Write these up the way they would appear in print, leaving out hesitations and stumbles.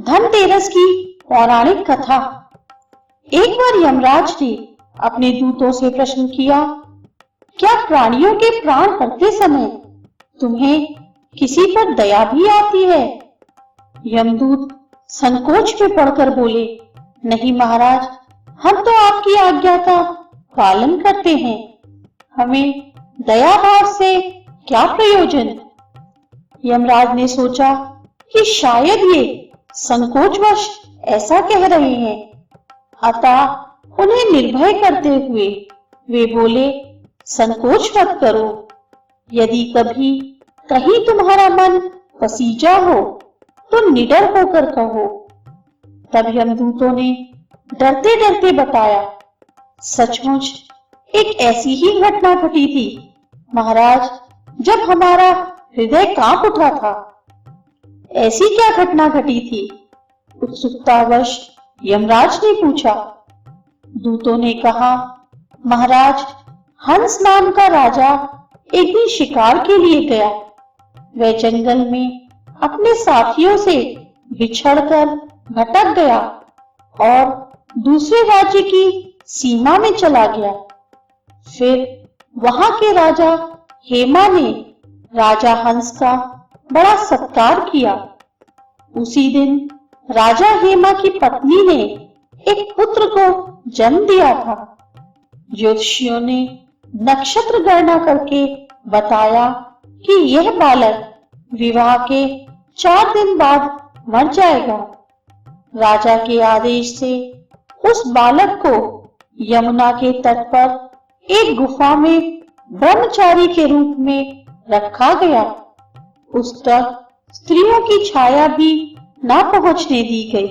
धनतेरस की पौराणिक कथा। एक बार यमराज ने अपने दूतों से प्रश्न किया, क्या प्राणियों के प्राण हरते समय तुम्हें किसी पर दया भी आती है? यमदूत संकोच में पड़कर बोले, नहीं महाराज, हम तो आपकी आज्ञा का पालन करते हैं, हमें दया भाव से क्या प्रयोजन? यमराज ने सोचा कि शायद ये संकोचवश ऐसा कह रहे हैं, अतः उन्हें निर्भय करते हुए वे बोले, संकोच मत करो, यदि कभी कहीं तुम्हारा मन पसीजा हो तो निडर होकर कहो। तब यमदूतों ने डरते डरते बताया, सचमुच एक ऐसी ही घटना घटी थी महाराज, जब हमारा हृदय कांप उठा था। ऐसी क्या घटना घटी थी? उत्सुकतावश यमराज ने पूछा। दूतों ने कहा, महाराज, हंस नाम का राजा एक दिन शिकार के लिए गया। वह जंगल में अपने साथियों से बिछड़कर भटक गया और दूसरे राज्य की सीमा में चला गया। फिर वहां के राजा हेमा ने राजा हंस का बड़ा सत्कार किया। उसी दिन राजा हेमा की पत्नी ने एक पुत्र को जन्म दिया था। ज्योतिषियों ने नक्षत्र गणना करके बताया कि यह बालक विवाह के 4 दिन बाद मर जाएगा। राजा के आदेश से उस बालक को यमुना के तट पर एक गुफा में ब्रह्मचारी के रूप में रखा गया। उस तक स्त्रियों की छाया भी न पहुंचने दी गई।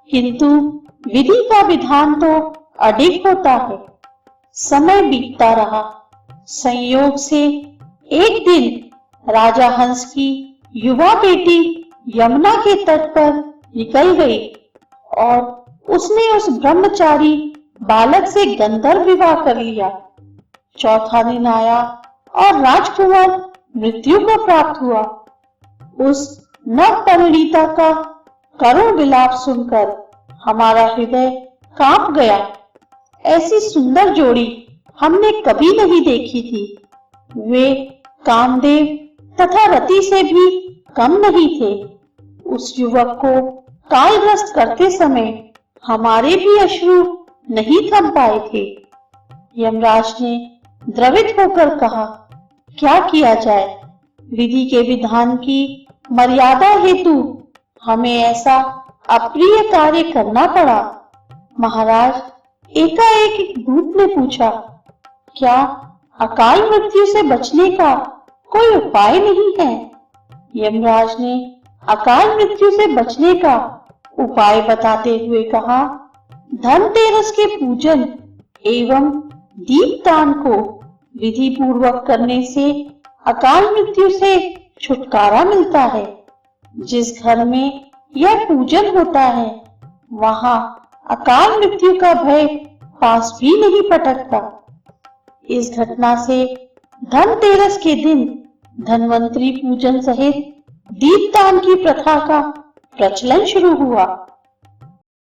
किंतु विधि का विधान तो अडिग होता है। समय बीतता रहा। संयोग से एक दिन राजा हंस की युवा बेटी यमुना के तट पर निकल गई और उसने उस ब्रह्मचारी बालक से गंधर्व विवाह कर लिया। चौथा दिन आया और राजकुमार मृत्यु को प्राप्त हुआ। उस नवपरिणीता का करुण विलाप सुनकर हमारा हृदय कांप गया। ऐसी सुंदर जोड़ी हमने कभी नहीं देखी थी। वे कामदेव तथा रति से भी कम नहीं थे। उस युवक को कालग्रस्त करते समय हमारे भी अश्रु नहीं थम पाए थे। यमराज ने द्रवित होकर कहा, क्या किया जाए? विधि के विधान की मर्यादा हेतु हमें ऐसा अप्रिय कार्य करना पड़ा। महाराज, एकाएक एक दूत ने पूछा, क्या अकाल मृत्यु से बचने का कोई उपाय नहीं है? यमराज ने अकाल मृत्यु से बचने का उपाय बताते हुए कहा, धनतेरस के पूजन एवं दीपदान को विधि पूर्वक करने से अकाल मृत्यु से छुटकारा मिलता है। जिस घर में यह पूजन होता है वहां अकाल मृत्यु का भय पास भी नहीं पटकता। इस घटना से धनतेरस के दिन धन्वंतरी पूजन सहित दीपदान की प्रथा का प्रचलन शुरू हुआ।